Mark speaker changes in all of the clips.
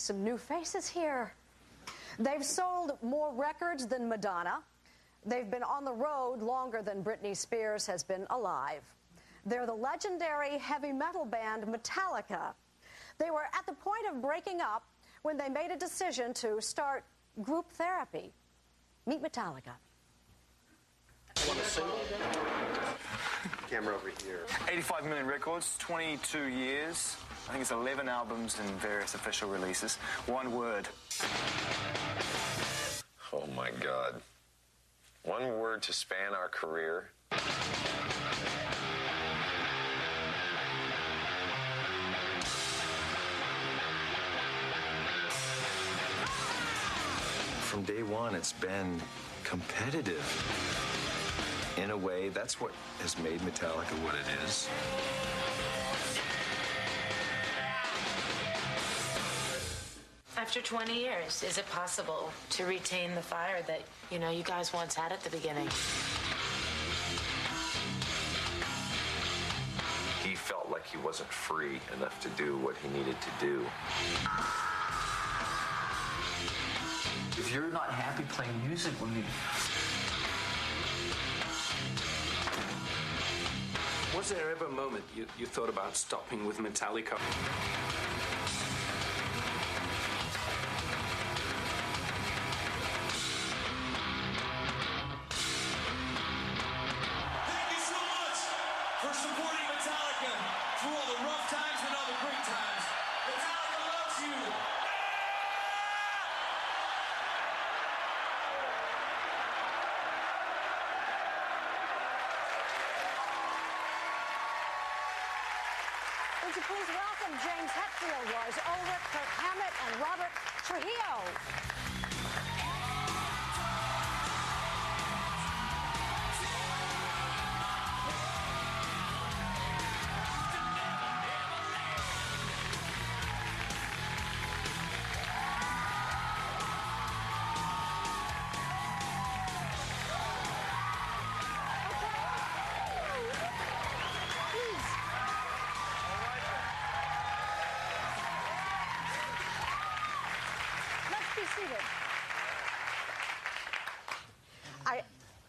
Speaker 1: some new faces here. They've sold more records than Madonna. They've been on the road longer than Britney Spears has been alive. They're the legendary heavy metal band Metallica. They were at the point of breaking up when they made a decision to start group therapy. Meet Metallica.
Speaker 2: Want to sing? Camera over here.
Speaker 3: 85 million records, 22 years. I think it's 11 albums and various official releases. One word.
Speaker 4: Oh my God. One word to span our career. From day one, it's been competitive. In a way, that's what has made Metallica what it is.
Speaker 5: After 20 years, is it possible to retain the fire that, you guys once had at the beginning?
Speaker 4: He felt like he wasn't free enough to do what he needed to do.
Speaker 6: If you're not happy playing music with me,
Speaker 2: Was there ever a moment you thought about stopping with Metallica?
Speaker 7: Thank you so much for supporting Metallica through all the rough times and all the great times. Metallica loves you.
Speaker 1: Would you please welcome James Hetfield, Lars Ulrich, Kirk Hammett, and Robert Trujillo.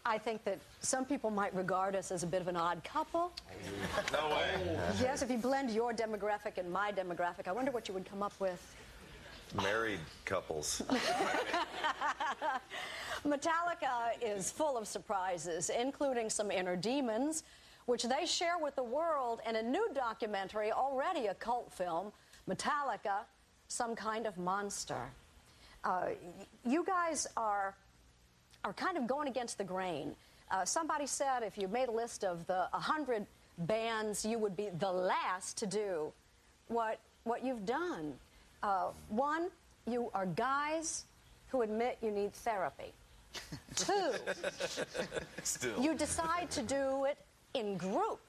Speaker 1: I think that some people might regard us as a bit of an odd couple.
Speaker 4: No way.
Speaker 1: Yes, if you blend your demographic and my demographic, I wonder what you would come up with.
Speaker 4: Married couples.
Speaker 1: Metallica is full of surprises, including some inner demons, which they share with the world in a new documentary, already a cult film, Metallica, Some Kind of Monster. You guys are kind of going against the grain. Somebody said if you made a list of the 100 bands, you would be the last to do what you've done. One, you are guys who admit you need therapy. Two, you decide to do it in group.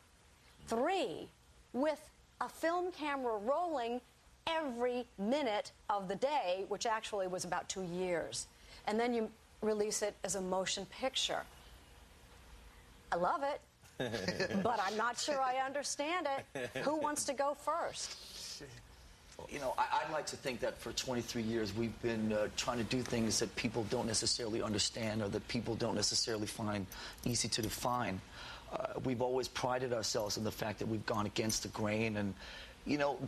Speaker 1: Three, with a film camera rolling every minute of the day, which actually was about 2 years. And then you release it as a motion picture. I love it, but I'm not sure I understand it. Who wants to go first?
Speaker 6: I'd like to think that for 23 years we've been trying to do things that people don't necessarily understand or that people don't necessarily find easy to define. We've always prided ourselves in the fact that we've gone against the grain, and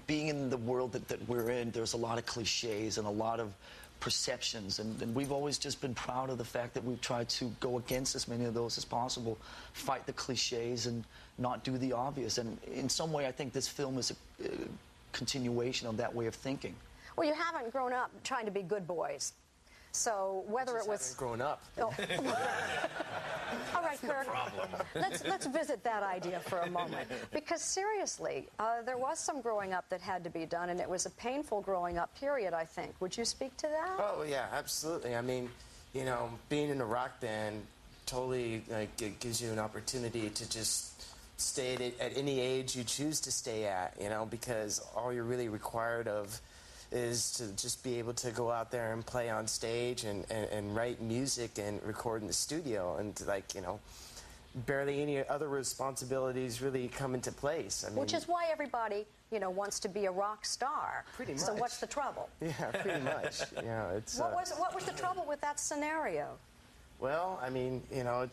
Speaker 6: being in the world that we're in, there's a lot of cliches and a lot of perceptions, and we've always just been proud of the fact that we've tried to go against as many of those as possible, fight the cliches and not do the obvious. And in some way, I think this film is a continuation of that way of thinking.
Speaker 1: Well, you haven't grown up trying to be good boys. So whether it was
Speaker 2: grown up.
Speaker 1: Oh. All right, Kirk. Let's visit that idea for a moment, because seriously, there was some growing up that had to be done, and it was a painful growing up period, I think. Would you speak to that?
Speaker 8: Oh yeah, absolutely. I mean, being in a rock band totally it gives you an opportunity to just stay at any age you choose to stay at, because all you're really required of is to just be able to go out there and play on stage and write music and record in the studio. And barely any other responsibilities really come into place. I mean,
Speaker 1: Which is why everybody, you know, wants to be a rock star.
Speaker 8: Pretty
Speaker 1: So
Speaker 8: much.
Speaker 1: what's the trouble?
Speaker 8: yeah, pretty much. You know, it's
Speaker 1: What was the trouble with that scenario?
Speaker 8: well, I mean, you know,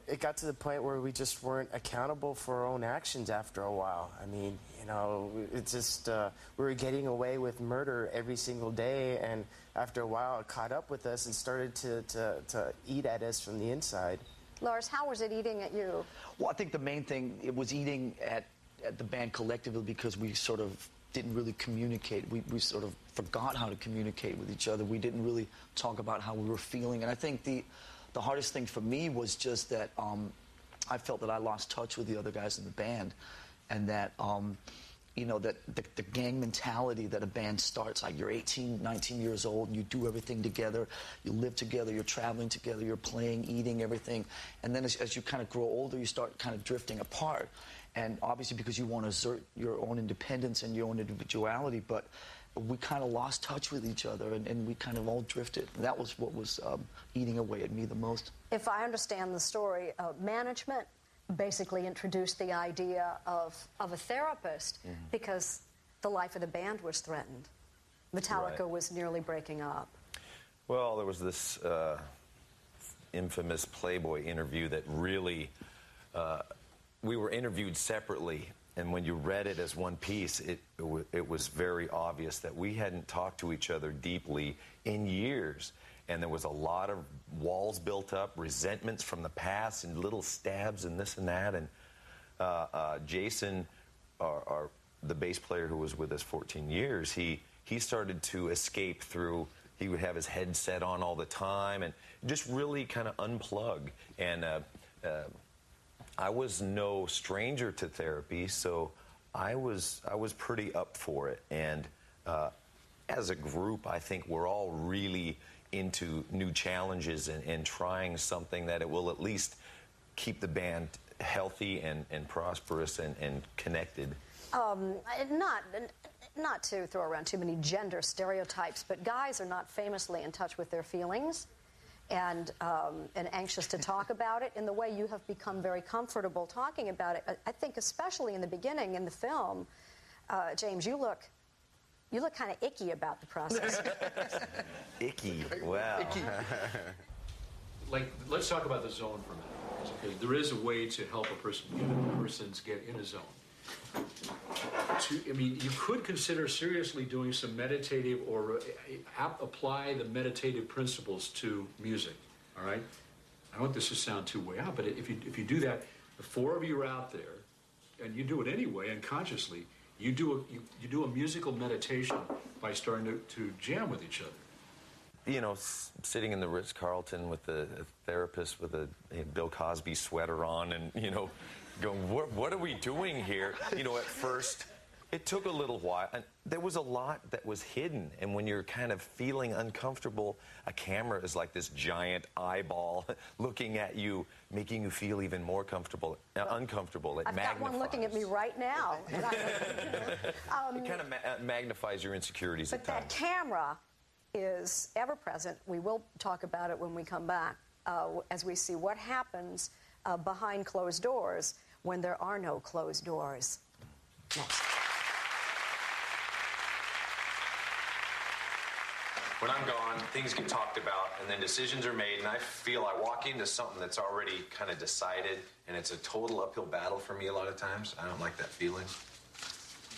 Speaker 8: it got to the point where we just weren't accountable for our own actions after a while. I mean, you know, it's just we were getting away with murder every single day, and after a while, it caught up with us and started to eat at us from the inside.
Speaker 1: Lars, how was it eating at you?
Speaker 6: Well, I think the main thing, it was eating at the band collectively because we sort of didn't really communicate. We sort of forgot how to communicate with each other. We didn't really talk about how we were feeling. And I think the hardest thing for me was just that I felt that I lost touch with the other guys in the band, and that you know, that the gang mentality that a band starts, like you're 18, 19 years old, and you do everything together, you live together, you're traveling together, you're playing, eating, everything. And then as you kind of grow older, you start kind of drifting apart. And obviously because you want to assert your own independence and your own individuality, but we kind of lost touch with each other, and we kind of all drifted. And that was what was eating away at me the most.
Speaker 1: If I understand the story, management basically introduced the idea of a therapist because the life of the band was threatened. Metallica
Speaker 4: Right.
Speaker 1: was nearly breaking up.
Speaker 4: Well, there was this infamous Playboy interview that really, we were interviewed separately, and when you read it as one piece, it was very obvious that we hadn't talked to each other deeply in years. And there was a lot of walls built up, resentments from the past, and little stabs and this and that. And Jason, the bass player who was with us 14 years, he started to escape through. He would have his headset on all the time and just really kind of unplug. And I was no stranger to therapy, so I was pretty up for it. And as a group, I think we're all really into new challenges and trying something that it will at least keep the band healthy and prosperous and connected.
Speaker 1: Not to throw around too many gender stereotypes, but guys are not famously in touch with their feelings and anxious to talk about it in the way you have become very comfortable talking about it. I think especially in the beginning in the film, James, you look kind of icky about the process.
Speaker 4: Icky, wow.
Speaker 9: Icky. Like, let's talk about the zone for a minute. Okay, there is a way to help a person, persons get in a zone. I mean, you could consider seriously doing some meditative or apply the meditative principles to music. All right. I don't want this to sound too way out, but if you do that, the four of you are out there, and you do it anyway, unconsciously. You do a musical meditation by starting to jam with each other.
Speaker 4: You know, sitting in the Ritz-Carlton with a therapist with a Bill Cosby sweater on and, you know, going, what are we doing here? You know, at first, it took a little while. And there was a lot that was hidden. And when you're kind of feeling uncomfortable, a camera is like this giant eyeball looking at you, making you feel even more comfortable, uncomfortable. It
Speaker 1: I've
Speaker 4: magnifies.
Speaker 1: got one looking at me right now.
Speaker 4: It kind of magnifies your insecurities
Speaker 1: But
Speaker 4: at times.
Speaker 1: that camera is ever present. We will talk about it when we come back, as we see what happens behind closed doors when there are no closed doors. Next.
Speaker 10: When I'm gone, things get talked about, and then decisions are made, and I feel I walk into something that's already kind of decided, and it's a total uphill battle for me a lot of times. I don't like that feeling.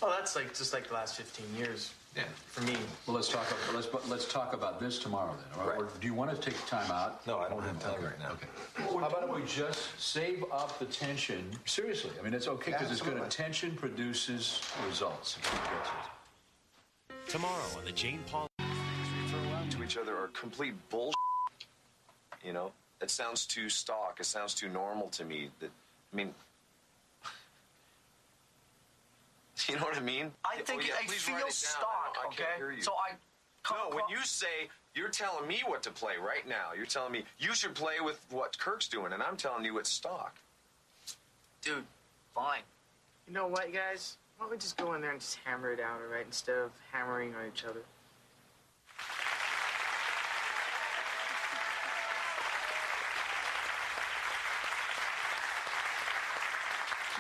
Speaker 11: Oh, that's just like the last 15 years.
Speaker 10: Yeah.
Speaker 11: For me.
Speaker 9: Well, let's talk about this tomorrow then. All right?
Speaker 10: Right.
Speaker 9: Or do you want to take time out?
Speaker 10: No, I don't have time right now.
Speaker 9: Okay. How about if we just save up the tension? Seriously, I mean, it's okay because it's good. Tension produces results.
Speaker 12: Tomorrow on the Jane Paul.
Speaker 4: To each other are complete bullshit. You know, it sounds too stock. It sounds too normal to me. That, I mean, you know what I mean?
Speaker 6: I think it feels stock,
Speaker 4: I
Speaker 6: okay?
Speaker 4: can't hear you.
Speaker 6: So
Speaker 4: No, when you say, you're telling me what to play right now. You're telling me you should play with what Kirk's doing, and I'm telling you it's stock.
Speaker 11: Dude, fine. You know what, guys? Why don't we just go in there and just hammer it out, all right? Instead of hammering on each other.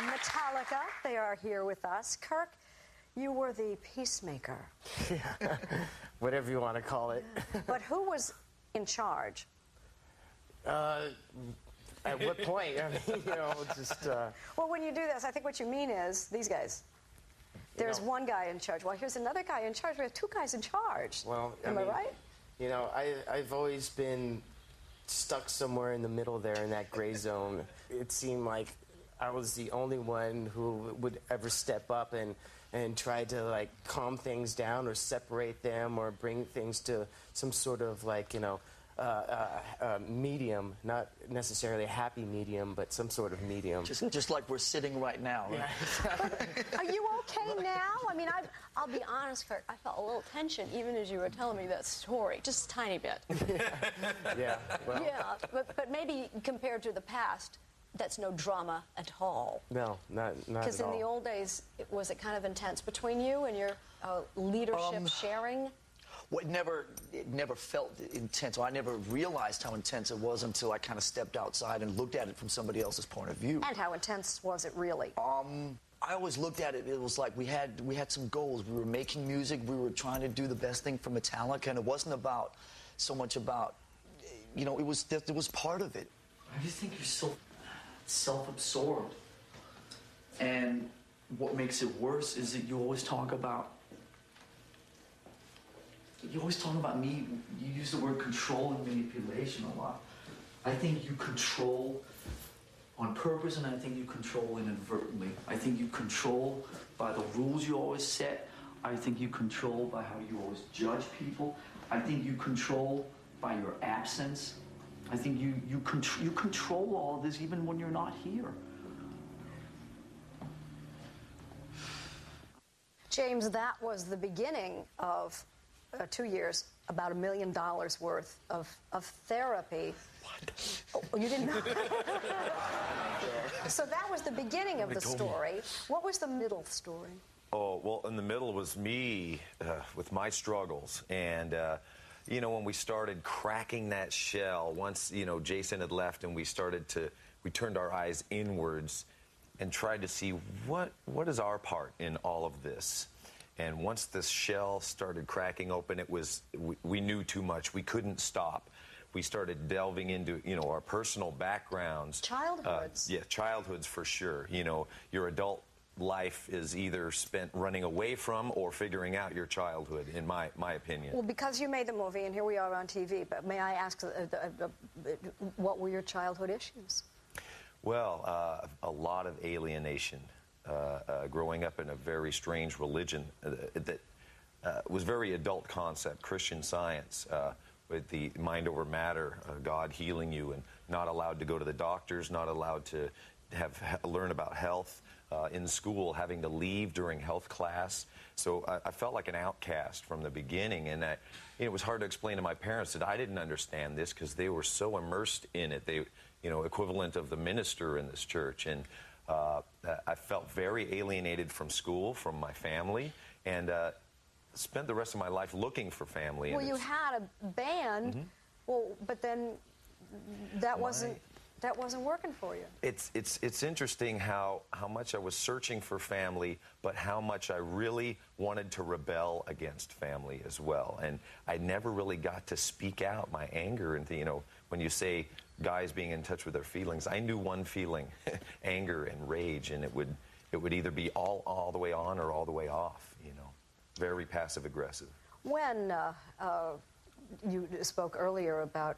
Speaker 1: Metallica, they are here with us. Kirk, you were the peacemaker.
Speaker 8: Yeah, whatever you want to call it.
Speaker 1: But who was in charge?
Speaker 8: At what point? I mean, you know, just...
Speaker 1: Well, when you do this, I think what you mean is these guys. There's one guy in charge. Well, here's another guy in charge. We have two guys in charge.
Speaker 8: Well,
Speaker 1: Am I right?
Speaker 8: You know, I've always been stuck somewhere in the middle there in that gray zone. It seemed like I was the only one who would ever step up and try to, like, calm things down or separate them or bring things to some sort of, like, you know, medium, not necessarily a happy medium, but some sort of medium.
Speaker 6: Just like we're sitting right now. Right?
Speaker 1: Yeah. Are you okay now? I mean, I'll be honest, Kirk, I felt a little tension even as you were telling me that story, just a tiny bit.
Speaker 8: Yeah. Well.
Speaker 1: Yeah, but maybe compared to the past, that's no drama at all.
Speaker 8: No, not at all.
Speaker 1: Because in the old days, was it kind of intense between you and your leadership sharing?
Speaker 6: Well, it never felt intense. Well, I never realized how intense it was until I kind of stepped outside and looked at it from somebody else's point of view.
Speaker 1: And how intense was it really?
Speaker 6: I always looked at it, it was like we had some goals. We were making music, we were trying to do the best thing for Metallica, and it wasn't about so much about, you know, it was part of it.
Speaker 12: I just think you're so self-absorbed. And what makes it worse is that you always talk about me. You use the word control and manipulation a lot. I think you control on purpose, and I think you control inadvertently. I think you control by the rules you always set. I think you control by how you always judge people. I think you control by your absence. I think you control all of this even when you're not here.
Speaker 1: James, that was the beginning of 2 years, about $1 million worth of therapy.
Speaker 4: What?
Speaker 1: Oh, you didn't know? So that was the beginning of the story. What was the middle story?
Speaker 4: Oh, well, in the middle was me with my struggles. And, you know, when we started cracking that shell, once, you know, Jason had left and we turned our eyes inwards and tried to see what is our part in all of this. And once this shell started cracking open, we knew too much. We couldn't stop. We started delving into, you know, our personal backgrounds.
Speaker 1: Childhoods.
Speaker 4: Yeah, childhoods for sure. You know, your adult life is either spent running away from or figuring out your childhood, in my opinion.
Speaker 1: Well, because you made the movie, and here we are on TV, but may I ask, what were your childhood issues?
Speaker 4: Well, a lot of alienation. Growing up in a very strange religion that was very adult concept, Christian Science, with the mind over matter, God healing you, and not allowed to go to the doctors, not allowed to learn about health in school, having to leave during health class. So I felt like an outcast from the beginning, and it was hard to explain to my parents that I didn't understand this because they were so immersed in it. They, you know, equivalent of the minister in this church, and I felt very alienated from school, from my family, and spent the rest of my life looking for family.
Speaker 1: Well, you had a band, well, but then that wasn't working for you.
Speaker 4: It's interesting how much I was searching for family, but how much I really wanted to rebel against family as well. And I never really got to speak out my anger. And, you know, when you say guys being in touch with their feelings, I knew one feeling, anger and rage, and it would either be all the way on or all the way off, you know, very passive aggressive.
Speaker 1: When you spoke earlier about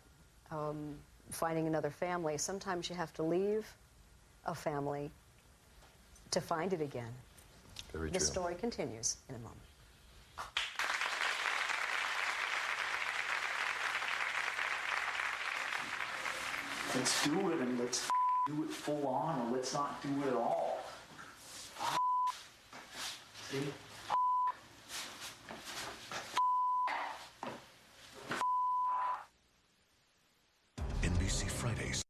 Speaker 1: finding another family, sometimes you have to leave a family to find it again.
Speaker 4: Very
Speaker 1: the
Speaker 4: true.
Speaker 1: story continues in a moment.
Speaker 12: Let's do it, and let's do it full on, or let's not do it at all. See?
Speaker 13: NBC Fridays.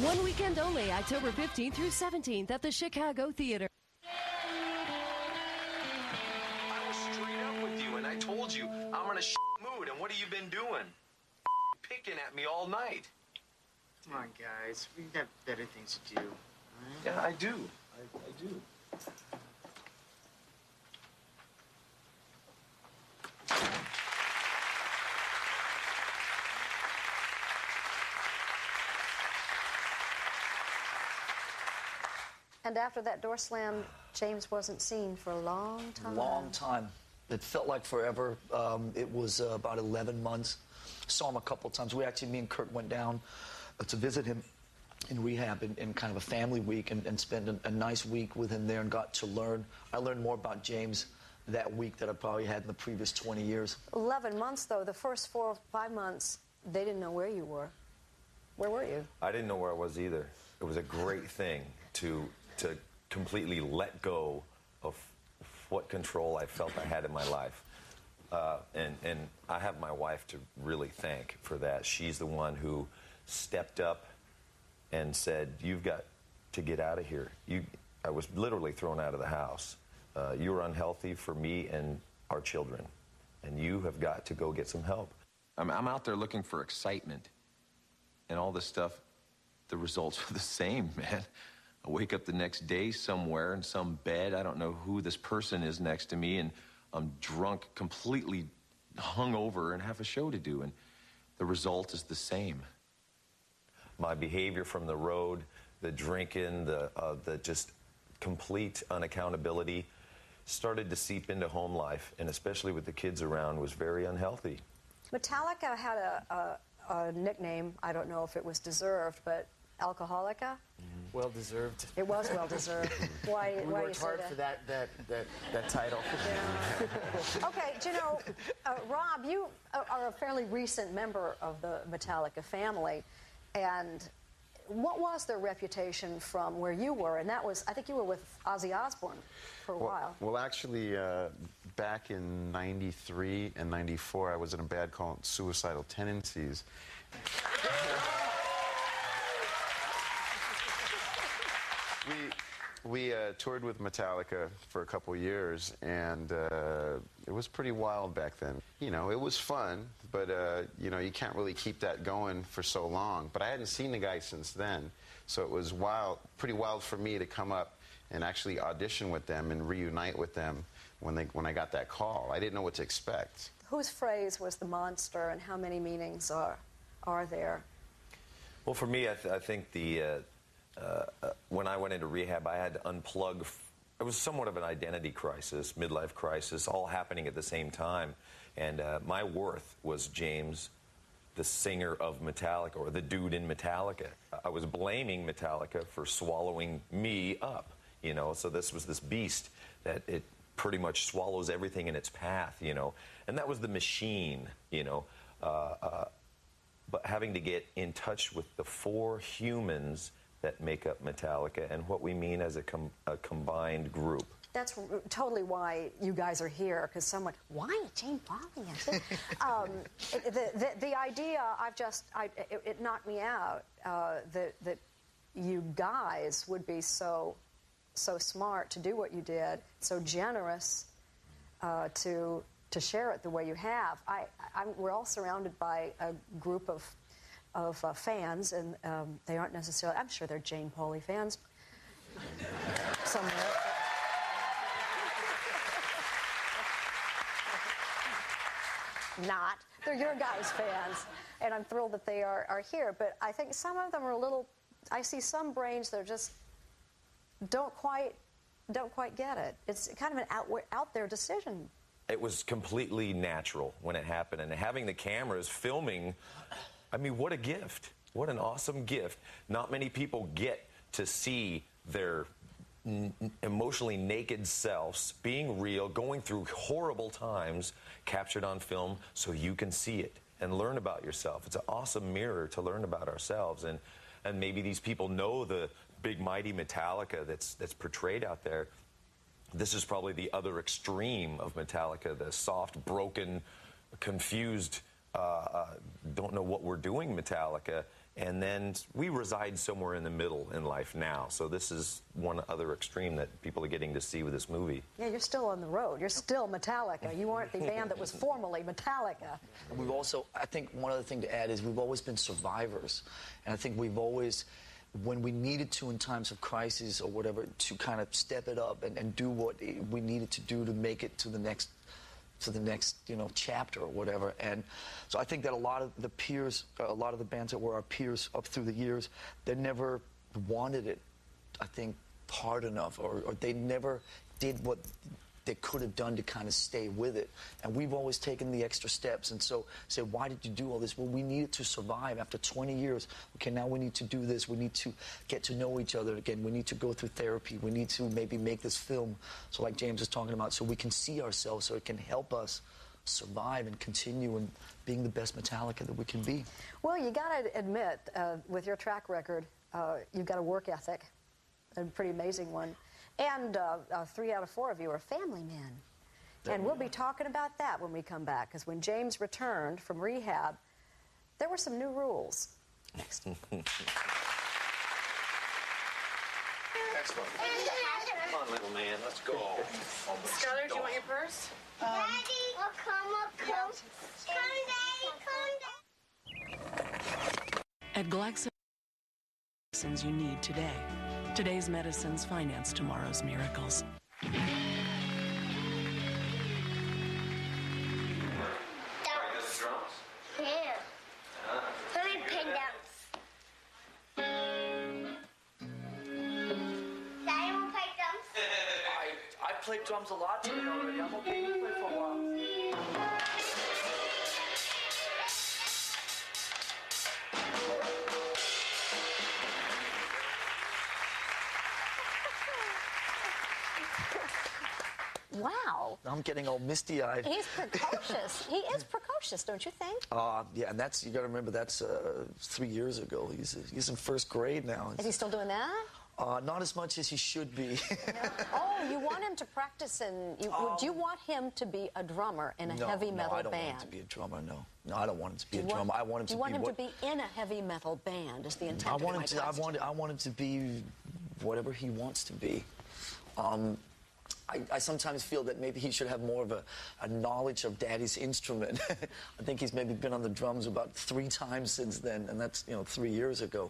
Speaker 14: One weekend only, October 15th through 17th at the Chicago Theater.
Speaker 10: I was straight up with you, and I told you I'm in a mood, and what have you been doing? Picking at me all night.
Speaker 11: Come on, guys. We got better things to do.
Speaker 10: Yeah, I do.
Speaker 9: I do.
Speaker 1: And after that door slammed, James wasn't seen for a long time.
Speaker 6: Long time. It felt like forever. It was about 11 months. Saw him a couple times. Me and Kurt went down to visit him in rehab in kind of a family week and spent a nice week with him there and got to learn. I learned more about James that week that I probably had in the previous 20 years.
Speaker 1: 11 months, though. The first 4 or 5 months, they didn't know where you were. Where were you?
Speaker 4: I didn't know where I was either. It was a great thing to completely let go of what control I felt I had in my life. And I have my wife to really thank for that. She's the one who stepped up and said, you've got to get out of here. I was literally thrown out of the house. You're unhealthy for me and our children, and you have got to go get some help.
Speaker 10: I'm out there looking for excitement, and all this stuff, the results are the same, man. I wake up the next day somewhere in some bed. I don't know who this person is next to me, and I'm drunk, completely hungover, and have a show to do, and the result is the same.
Speaker 4: My behavior from the road, the drinking, the just complete unaccountability started to seep into home life, and especially with the kids around, was very unhealthy.
Speaker 1: Metallica had a nickname. I don't know if it was deserved, but Alcoholica?
Speaker 8: Well deserved.
Speaker 1: It was well deserved. Why
Speaker 8: we
Speaker 1: why
Speaker 8: worked
Speaker 1: you say
Speaker 8: hard
Speaker 1: that?
Speaker 8: for that title.
Speaker 1: Yeah. Okay, do you know, Rob, you are a fairly recent member of the Metallica family, and what was their reputation from where you were? And that was, I think you were with Ozzy Osbourne for a while.
Speaker 15: Well, actually, back in '93 and '94, I was in a band called Suicidal Tendencies. We toured with Metallica for a couple years, and it was pretty wild back then. You know, it was fun, but, you know, you can't really keep that going for so long. But I hadn't seen the guy since then, so it was pretty wild for me to come up and actually audition with them and reunite with them when I got that call. I didn't know what to expect.
Speaker 1: Whose phrase was the monster, and how many meanings are there?
Speaker 4: Well, for me, I think when I went into rehab, I had to unplug. It was somewhat of an identity crisis, midlife crisis, all happening at the same time. And my worth was James, the singer of Metallica, or the dude in Metallica. I was blaming Metallica for swallowing me up, you know. So this was this beast that it pretty much swallows everything in its path, you know. And that was the machine, you know. But having to get in touch with the 4 humans that make up Metallica and what we mean as a combined group.
Speaker 1: That's totally why you guys are here, because someone, why Jane Pauley? The idea, it knocked me out that you guys would be so smart to do what you did, so generous to share it the way you have. We're all surrounded by a group of fans, and they aren't necessarily, I'm sure they're Jane Pauley fans somewhere. Not. They're your guys' fans, and I'm thrilled that they are here, but I think some of them are a little, I see some brains that are just don't quite get it. It's kind of an out there decision.
Speaker 4: It was completely natural when it happened, and having the cameras filming, I mean, what a gift. What an awesome gift. Not many people get to see their emotionally naked selves being real, going through horrible times, captured on film so you can see it and learn about yourself. It's an awesome mirror to learn about ourselves, and maybe these people know the big mighty Metallica that's portrayed out there. This is probably the other extreme of Metallica, the soft, broken, confused, don't know what we're doing Metallica, and then we reside somewhere in the middle in life now. So this is one other extreme that people are getting to see with this movie.
Speaker 1: Yeah, you're still on the road. You're still Metallica. You weren't the band that was formerly Metallica.
Speaker 6: We've also, I think one other thing to add is we've always been survivors. And I think we've always when we needed to in times of crisis or whatever, to kind of step it up and do what we needed to do to make it to the next chapter or whatever. And so I think that a lot of the peers, a lot of the bands that were our peers up through the years, they never wanted it, I think, hard enough, or they never did what they could have done to kind of stay with it. And we've always taken the extra steps. And so say, why did you do all this? Well, we needed to survive after 20 years. Okay, now we need to do this. We need to get to know each other again. We need to go through therapy. We need to maybe make this film, so like James is talking about, so we can see ourselves, so it can help us survive and continue in being the best Metallica that we can be.
Speaker 1: Well, you got to admit, with your track record, you've got a work ethic, a pretty amazing one. And 3 out of 4 of you are family men. And we'll be talking about that when we come back, because when James returned from rehab, there were some new rules. Next.
Speaker 2: Excellent. Come on, little man, let's go.
Speaker 5: Skylar, do you want your purse?
Speaker 16: Daddy, come.
Speaker 17: At Glaxo, medicines you need today. Today's medicines finance tomorrow's miracles.
Speaker 16: Yeah. Let me pin down. Daddy will play drums.
Speaker 12: I played drums a lot today already. I'm okay to play for a while.
Speaker 1: Wow.
Speaker 6: I'm getting all misty-eyed.
Speaker 1: He's precocious. He is precocious, don't you think?
Speaker 6: Yeah, and that's, you got to remember, that's 3 years ago. He's in first grade now.
Speaker 1: Is he still doing that?
Speaker 6: Not as much as he should be.
Speaker 1: Oh, you want him to practice and do you want him to be a drummer in a heavy metal band?
Speaker 6: No, I don't want him to be a drummer, no. No, I don't want him to be a drummer. I want him to be...
Speaker 1: Do you want him to be in a heavy metal band, is the intent of my question.
Speaker 6: I want him to be whatever he wants to be. I sometimes feel that maybe he should have more of a knowledge of Daddy's instrument. I think he's maybe been on the drums about 3 times since then, and that's, 3 years ago.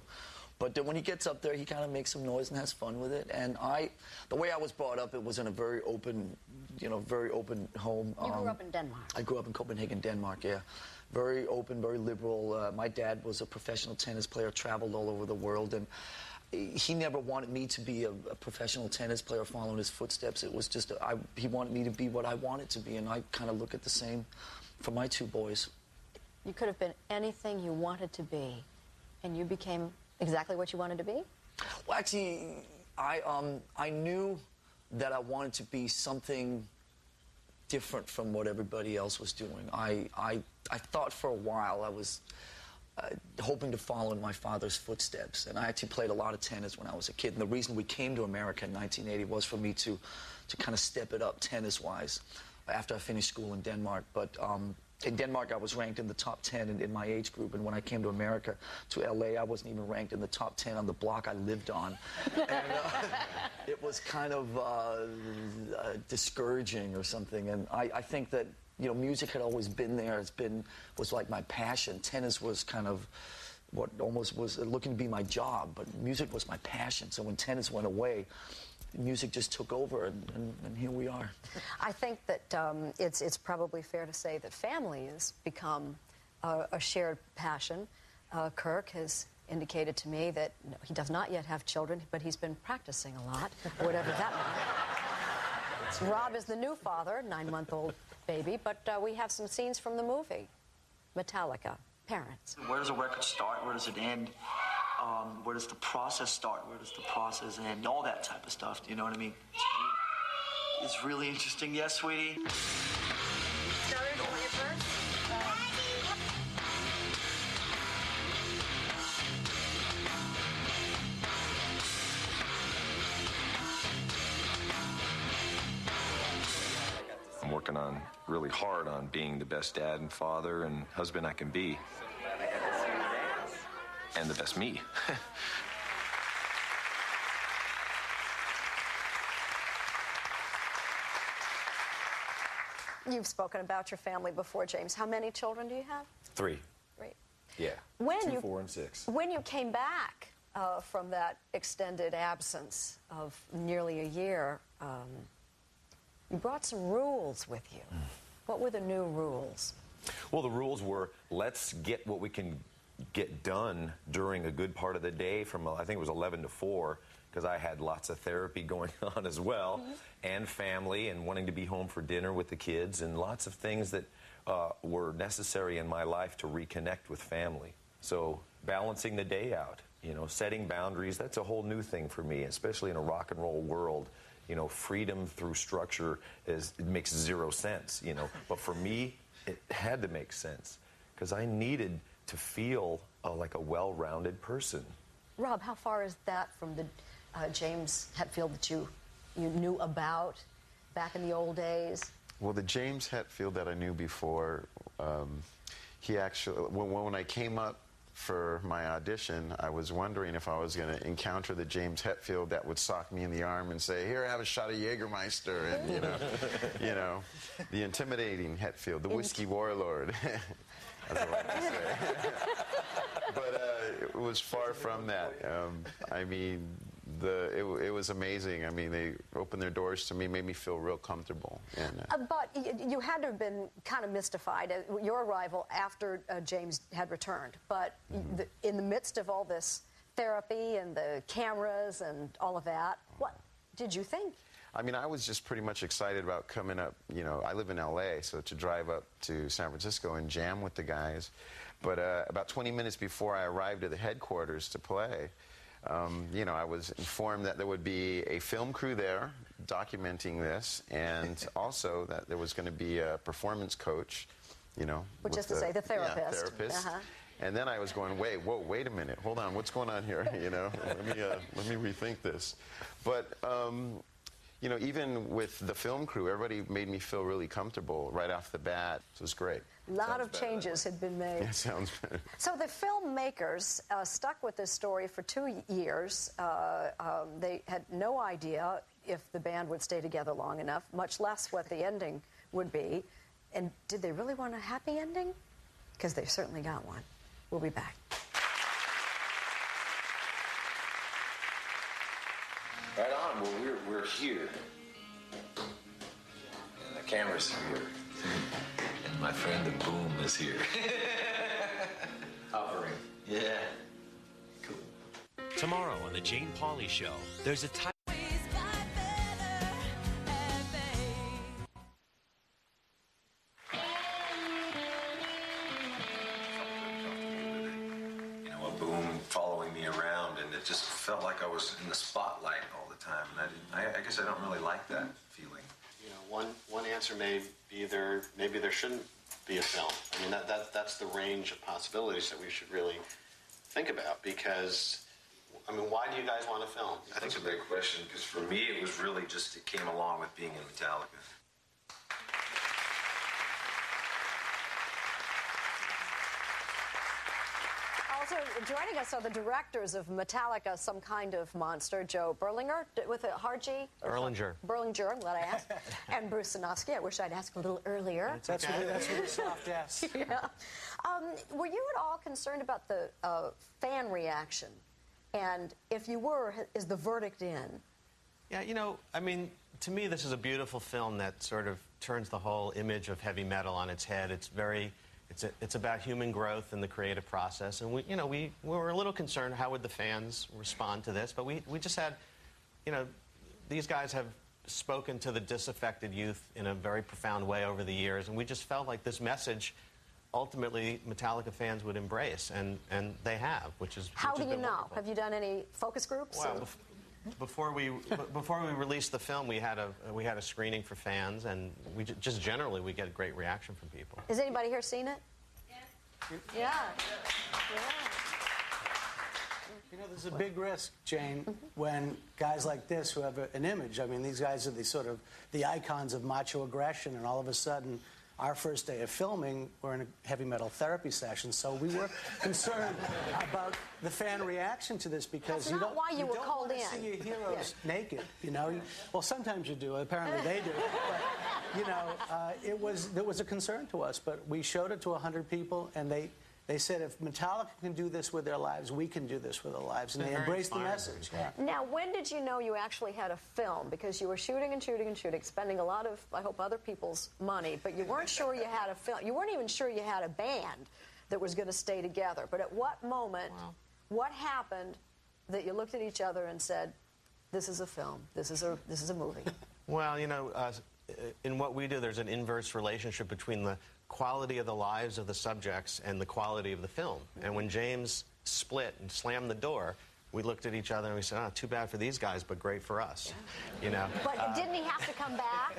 Speaker 6: But when he gets up there, he kind of makes some noise and has fun with it. And the way I was brought up, it was in a very open, very open home.
Speaker 1: You grew up in Denmark.
Speaker 6: I grew up in Copenhagen, Denmark, yeah. Very open, very liberal. My dad was a professional tennis player, traveled all over the world, and he never wanted me to be a professional tennis player following his footsteps. It was just, he wanted me to be what I wanted to be, and I kind of look at the same for my 2 boys.
Speaker 1: You could have been anything you wanted to be, and you became exactly what you wanted to be?
Speaker 6: Well, actually, I knew that I wanted to be something different from what everybody else was doing. I thought for a while I was hoping to follow in my father's footsteps. And I actually played a lot of tennis when I was a kid. And the reason we came to America in 1980 was for me to kind of step it up tennis-wise after I finished school in Denmark. But in Denmark, I was ranked in the top 10 in my age group. And when I came to America, to L.A., I wasn't even ranked in the top 10 on the block I lived on. And it was kind of discouraging or something. And I think that music had always been there. Was like my passion. Tennis was kind of what almost was looking to be my job, but music was my passion. So when tennis went away, music just took over, and here we are.
Speaker 1: I think that it's probably fair to say that family has become a shared passion. Kirk has indicated to me that he does not yet have children, but he's been practicing a lot, whatever that means. Rob is the new father, 9-month-old baby, but we have some scenes from the movie, Metallica, Parents.
Speaker 12: Where does a record start? Where does it end? Where does the process start? Where does the process end? All that type of stuff, do you know what I mean? It's really interesting. Yes, sweetie?
Speaker 5: Skylar, do you want your purse?
Speaker 10: I'm working on really hard on being the best dad and father and husband I can be. And the best me.
Speaker 1: You've spoken about your family before, James. How many children do you have?
Speaker 4: 3.
Speaker 1: 3.
Speaker 4: Yeah.
Speaker 1: When
Speaker 4: 2,
Speaker 1: you,
Speaker 4: 4, and 6.
Speaker 1: When you came back from that extended absence of nearly a year, you brought some rules with you. What were the new rules?
Speaker 4: Well, the rules were, let's get what we can get done during a good part of the day from, I think it was 11 to 4, because I had lots of therapy going on as well, and family, and wanting to be home for dinner with the kids, and lots of things that were necessary in my life to reconnect with family. So balancing the day out, you know, setting boundaries, that's a whole new thing for me, especially in a rock and roll world. You know, freedom through structure it makes zero sense, you know. But for me, it had to make sense, because I needed to feel like a well-rounded person.
Speaker 1: Rob, how far is that from the James Hetfield that you knew about back in the old days?
Speaker 15: Well, the James Hetfield that I knew before, he actually, when I came up for my audition, I was wondering if I was going to encounter the James Hetfield that would sock me in the arm and say, "Here, have a shot of Jägermeister," and you know, the intimidating Hetfield, the whiskey warlord, as I like to say. But it was far from that. I mean, it was amazing. I mean, they opened their doors to me, made me feel real comfortable. And,
Speaker 1: but you had to have been kind of mystified at your arrival after James had returned. But in the midst of all this therapy and the cameras and all of that, what did you think?
Speaker 15: I mean, I was just pretty much excited about coming up. You know, I live in L.A., so to drive up to San Francisco and jam with the guys. But about 20 minutes before I arrived at the headquarters to play, you know, I was informed that there would be a film crew there documenting this, and also that there was going to be a performance coach, you know.
Speaker 1: Which is to say, the therapist.
Speaker 15: Yeah, therapist. And then I was going, wait a minute, hold on, what's going on here? You know, let me rethink this. But you know, even with the film crew, everybody made me feel really comfortable right off the bat. It was great.
Speaker 1: A lot of changes had been made.
Speaker 15: Yeah, sounds better.
Speaker 1: So the filmmakers stuck with this story for 2 years. They had no idea if the band would stay together long enough, much less what the ending would be. And did they really want a happy ending? Because they certainly got one. We'll be back.
Speaker 10: Right on. Well, we're here. And the camera's here. And my friend the boom is here. Hovering. Yeah. Cool.
Speaker 18: Tomorrow on The Jane Pauley Show, there's a time.
Speaker 10: You know, a boom following me around, and it just felt like I was in the spotlight all the time. And I guess I don't really like that feeling.
Speaker 19: You know, one answer may be maybe there shouldn't be a film. I mean, that's the range of possibilities that we should really think about, because, I mean, why do you guys want to film?
Speaker 10: I think it's a big question, because for me it was really just, it came along with being in Metallica.
Speaker 1: Also joining us are the directors of Metallica, Some Kind of Monster, Joe Berlinger, with a hard G?
Speaker 20: Berlinger.
Speaker 1: Berlinger, I'm glad I asked. And Bruce Sinofsky. I wish I'd asked a little earlier.
Speaker 20: That's really soft, yes.
Speaker 1: Yeah. Were you at all concerned about the fan reaction? And if you were, is the verdict in?
Speaker 20: Yeah, you know, I mean, to me, this is a beautiful film that sort of turns the whole image of heavy metal on its head. It's very... It's about human growth and the creative process, and we were a little concerned how would the fans respond to this, but we just had, you know, these guys have spoken to the disaffected youth in a very profound way over the years, and we just felt like this message ultimately Metallica fans would embrace, and they have, which is
Speaker 1: how do you know?
Speaker 20: wonderful.
Speaker 1: Have you done any focus groups?
Speaker 20: Well, before we released the film, we had a screening for fans, and we just generally we get a great reaction from people.
Speaker 1: Has anybody here seen it? Yeah.
Speaker 21: You know, there's a big risk, Jane, when guys like this who have an image. I mean, these guys are the icons of macho aggression, and all of a sudden, our first day of filming, we're in a heavy metal therapy session, so we were concerned about the fan reaction to this, because
Speaker 1: That's not why you were called in.
Speaker 21: You don't want to see your heroes naked, you know. Well, sometimes you do. Apparently they do. But, you know, there was a concern to us, but we showed it to 100 people, and They said, if Metallica can do this with their lives, we can do this with our lives. And they embraced the message. Yeah.
Speaker 1: Now, when did you know you actually had a film? Because you were shooting and shooting and shooting, spending a lot of, I hope, other people's money, but you weren't sure you had a film. You weren't even sure you had a band that was going to stay together. But at what moment, what happened that you looked at each other and said, this is a film, this is a movie?
Speaker 20: Well, you know, in what we do, there's an inverse relationship between the quality of the lives of the subjects and the quality of the film. And when James split and slammed the door, we looked at each other and we said, oh, too bad for these guys, but great for us. You know?
Speaker 1: But didn't he have to come back?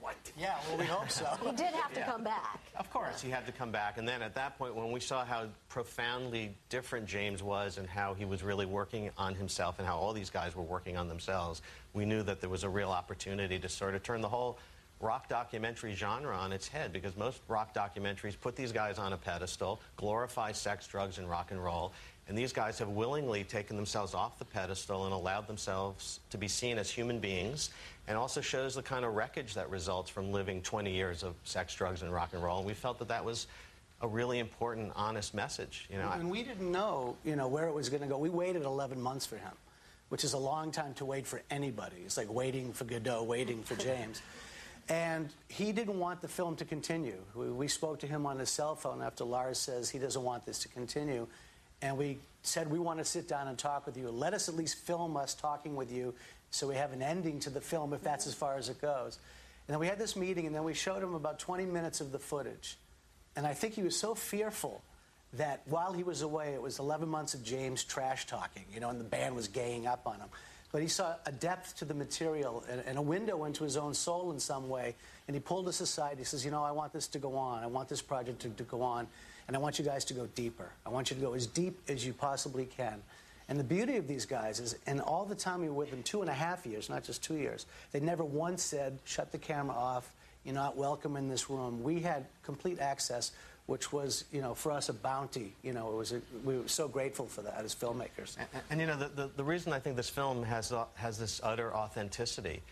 Speaker 20: What?
Speaker 21: Yeah, well, we hope so.
Speaker 1: He did have to come back.
Speaker 20: Of course, he had to come back. And then at that point, when we saw how profoundly different James was and how he was really working on himself and how all these guys were working on themselves, we knew that there was a real opportunity to sort of turn the whole rock documentary genre on its head, because most rock documentaries put these guys on a pedestal, glorify sex, drugs, and rock and roll, and these guys have willingly taken themselves off the pedestal and allowed themselves to be seen as human beings, and also shows the kind of wreckage that results from living 20 years of sex, drugs, and rock and roll. And we felt that that was a really important, honest message. You know,
Speaker 21: and we didn't know, where it was going to go. We waited 11 months for him, which is a long time to wait for anybody. It's like waiting for Godot, waiting for James. And he didn't want the film to continue. We spoke to him on his cell phone after Lars says he doesn't want this to continue. And we said, we want to sit down and talk with you. Let us at least film us talking with you so we have an ending to the film if that's as far as it goes. And then we had this meeting, and then we showed him about 20 minutes of the footage. And I think he was so fearful that while he was away, it was 11 months of James trash talking, and the band was gaying up on him. But he saw a depth to the material and a window into his own soul in some way. And he pulled us aside. He says, I want this to go on. I want this project to go on. And I want you guys to go deeper. I want you to go as deep as you possibly can. And the beauty of these guys is, and all the time we were with them, 2.5 years, not just 2 years, they never once said, shut the camera off, you're not welcome in this room. We had complete access, which was, for us, a bounty. We were so grateful for that as filmmakers.
Speaker 20: And the reason I think this film has this utter authenticity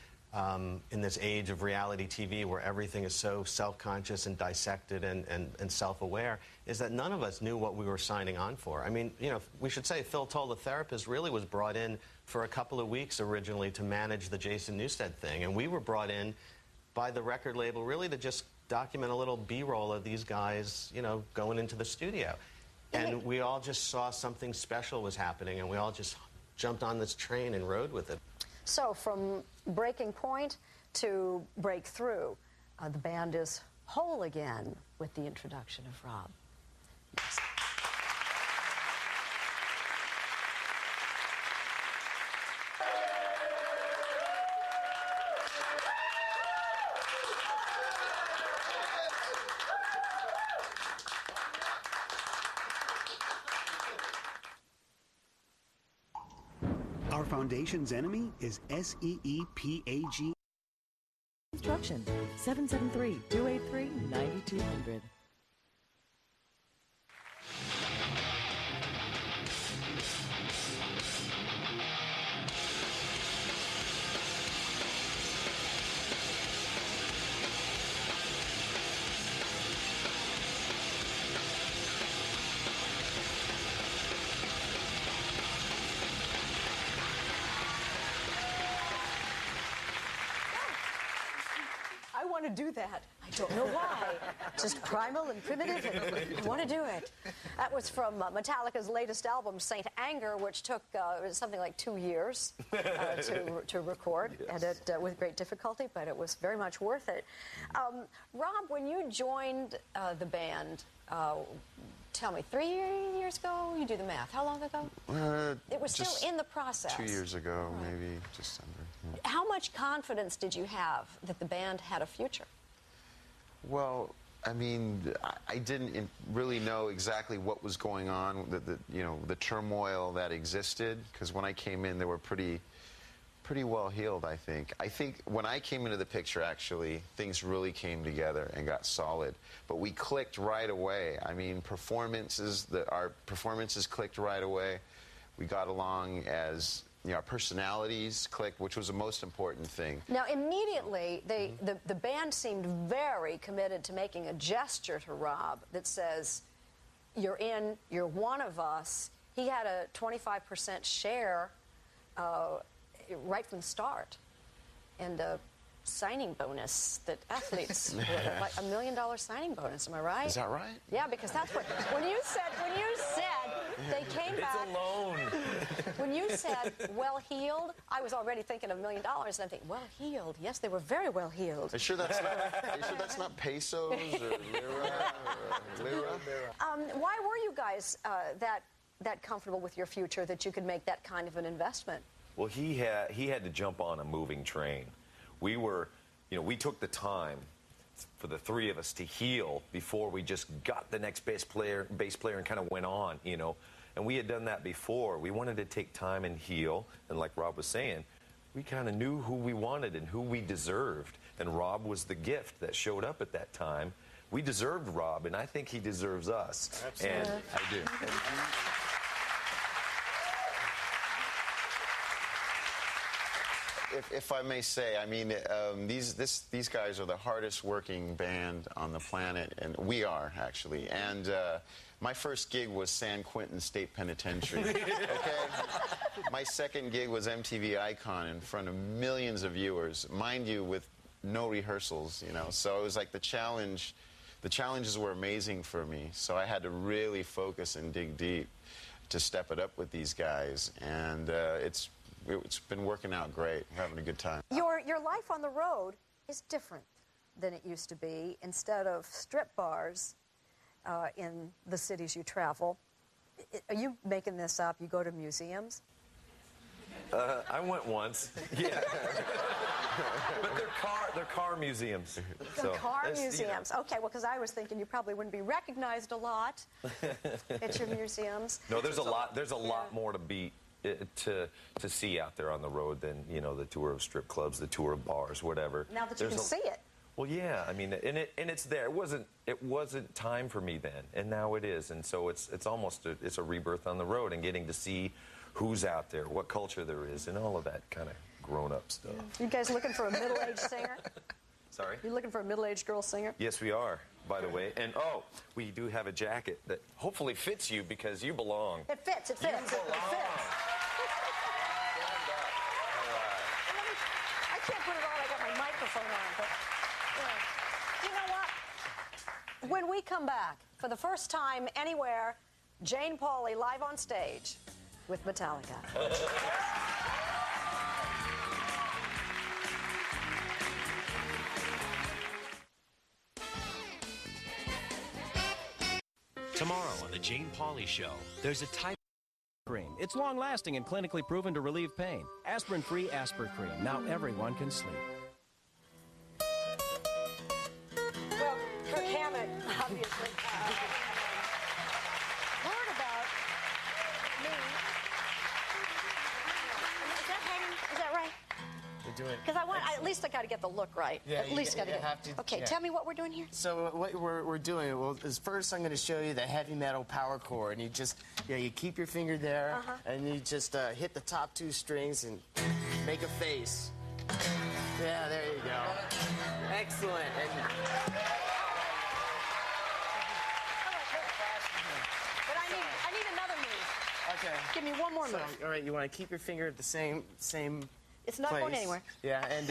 Speaker 20: in this age of reality TV where everything is so self-conscious and dissected and self-aware is that none of us knew what we were signing on for. I mean, we should say Phil Toll, the therapist, really was brought in for a couple of weeks originally to manage the Jason Newsted thing. And we were brought in by the record label really to just document a little B-roll of these guys, going into the studio. And we all just saw something special was happening, and we all just jumped on this train and rode with it.
Speaker 1: So from breaking point to breakthrough, the band is whole again with the introduction of Rob. Yes.
Speaker 3: Our foundation's enemy is SEEPAG.
Speaker 14: Instruction 773-283-9200.
Speaker 1: I want to do that. I don't know why. Just primal and primitive, and I want to do it. That was from Metallica's latest album, Saint Anger, which took something like 2 years to record, and with great difficulty, but it was very much worth it. Rob, when you joined the band, tell me, 3 years ago? You do the math. How long ago? It was still in the process.
Speaker 15: 2 years ago, maybe, just under. Yeah.
Speaker 1: How much confidence did you have that the band had a future?
Speaker 15: Well, I mean, I didn't really know exactly what was going on, the turmoil that existed, because when I came in, they were pretty well healed, I think. I think when I came into the picture, actually, things really came together and got solid. But we clicked right away. I mean, our performances clicked right away. We got along as, our personalities clicked, which was the most important thing.
Speaker 1: Now, immediately, the band seemed very committed to making a gesture to Rob that says, you're in, you're one of us. He had a 25% share right from the start, and a signing bonus that athletes, like $1 million signing bonus. Am I right?
Speaker 15: Is that right?
Speaker 1: Yeah, because that's what when you said they came back.
Speaker 4: It's a loan.
Speaker 1: When you said well-heeled, I was already thinking of $1 million, and I think well-heeled. Yes, they were very well-heeled.
Speaker 15: Are you sure that's not pesos or lira?
Speaker 1: Why were you guys that comfortable with your future that you could make that kind of an investment?
Speaker 4: Well, he had to jump on a moving train. We were, we took the time for the three of us to heal before we just got the next bass player and kind of went on, And we had done that before. We wanted to take time and heal. And like Rob was saying, we kind of knew who we wanted and who we deserved. And Rob was the gift that showed up at that time. We deserved Rob, and I think he deserves us.
Speaker 15: Absolutely.
Speaker 4: And I do.
Speaker 15: If I may say, I mean, these guys are the hardest working band on the planet, and we are, actually. And my first gig was San Quentin State Penitentiary, okay? My second gig was MTV Icon in front of millions of viewers, mind you, with no rehearsals, So it was like the challenges were amazing for me, so I had to really focus and dig deep to step it up with these guys, and it's been working out great. We're having a good time.
Speaker 1: Your life on the road is different than it used to be. Instead of strip bars in the cities you travel, are you making this up? You go to museums?
Speaker 4: I went once. Yeah. But they're car museums.
Speaker 1: So car museums. Okay, well, because I was thinking you probably wouldn't be recognized a lot at your museums.
Speaker 4: No, there's a lot more to see out there on the road than the tour of strip clubs, the tour of bars, whatever.
Speaker 1: Now that you can see it.
Speaker 4: Well, yeah, I mean, and it's there. It wasn't time for me then, and now it is, and so it's almost a rebirth on the road and getting to see who's out there, what culture there is, and all of that kind of grown-up stuff.
Speaker 1: You guys looking for a middle-aged singer?
Speaker 4: Sorry?
Speaker 1: You looking for a middle-aged girl singer?
Speaker 4: Yes, we are, by the way. And, we do have a jacket that hopefully fits you because you belong.
Speaker 1: It fits. It fits.
Speaker 4: You belong.
Speaker 1: It fits. I can't put it on. I got my microphone on. But you know what? When we come back, for the first time anywhere, Jane Pauley live on stage with Metallica.
Speaker 18: Tomorrow on The Jane Pauley Show, there's a type
Speaker 7: cream. It's long-lasting and clinically proven to relieve pain. Aspirin-free Aspirin cream. Now everyone can sleep.
Speaker 1: Well, Kirk Hammett, obviously, heard about me. Is that right?
Speaker 8: We're doing.
Speaker 1: Because at least I got to get the look right.
Speaker 8: Yeah,
Speaker 1: at least got to get.
Speaker 8: have to.
Speaker 1: Okay,
Speaker 8: yeah.
Speaker 1: tell me what we're doing here.
Speaker 8: So what we're doing, well, is first I'm going to show you the heavy metal power chord, and you keep your finger there, and you just hit the top two strings and make a face. Yeah, there you go. Excellent. And
Speaker 1: but I need another move.
Speaker 8: okay.
Speaker 1: Give me one more move.
Speaker 8: All right, you want to keep your finger at the same.
Speaker 1: It's not going anywhere.
Speaker 8: Yeah, and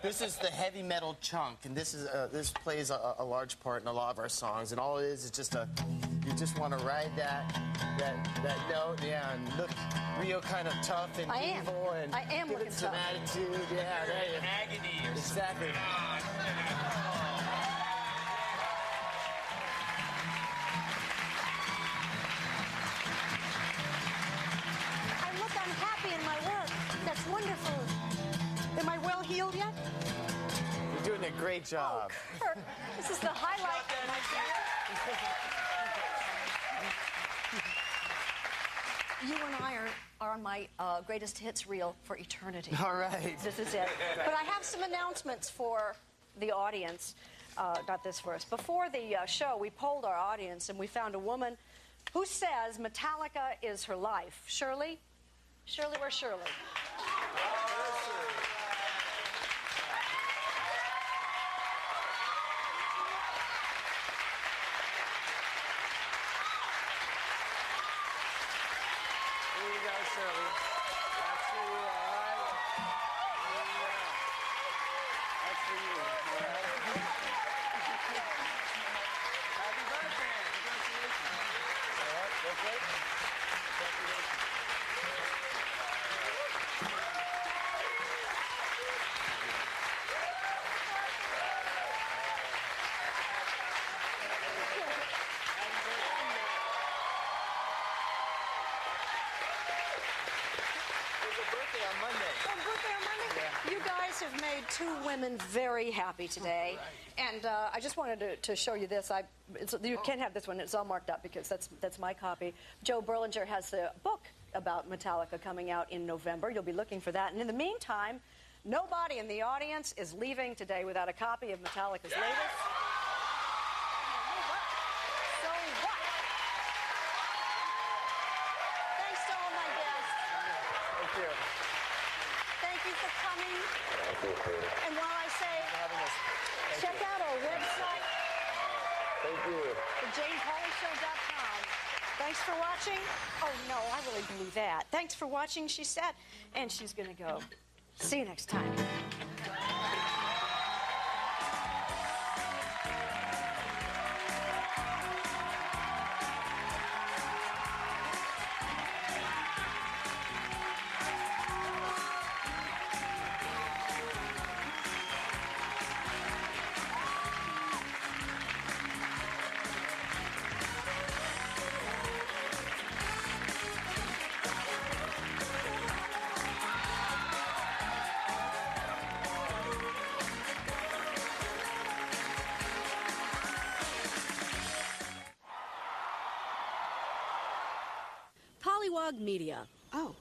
Speaker 8: this is the heavy metal chunk, and this plays a large part in a lot of our songs. And all it is just you just want to ride that note, yeah, and look real kind of tough and evil, and
Speaker 1: I am
Speaker 8: give
Speaker 1: looking
Speaker 8: it some
Speaker 1: tough.
Speaker 8: attitude. Yeah, there you go.
Speaker 22: Agony or
Speaker 8: exactly.
Speaker 1: I'm happy in my work. That's wonderful. Am I well healed yet?
Speaker 8: You're doing a great job.
Speaker 1: Oh, Kirk, this is the highlight of my career. You and I are on my greatest hits reel for eternity.
Speaker 8: All right.
Speaker 1: This is it. But I have some announcements for the audience. Got this first. Before the show, we polled our audience, and we found a woman who says Metallica is her life. Shirley? Shirley, where's Shirley?
Speaker 11: Shirley. That's for you, all right? Yeah. That's for you. All right? Happy birthday. Congratulations. All right, that's great. Congratulations.
Speaker 1: You guys have made two women very happy today, and I just wanted to show you this. You can't have this one; it's all marked up because that's my copy. Joe Berlinger has the book about Metallica coming out in November. You'll be looking for that. And in the meantime, nobody in the audience is leaving today without a copy of Metallica's latest. So what? Thanks to all my guests.
Speaker 11: Thank you.
Speaker 1: Thank you for coming. And while I say, check out our website.
Speaker 11: Thank you.
Speaker 1: TheJanePauleyShow.com. Thanks for watching. Oh, no, I really blew that. Thanks for watching, she said. And she's going to go. See you next time.
Speaker 14: Pollywog Media.
Speaker 13: Oh.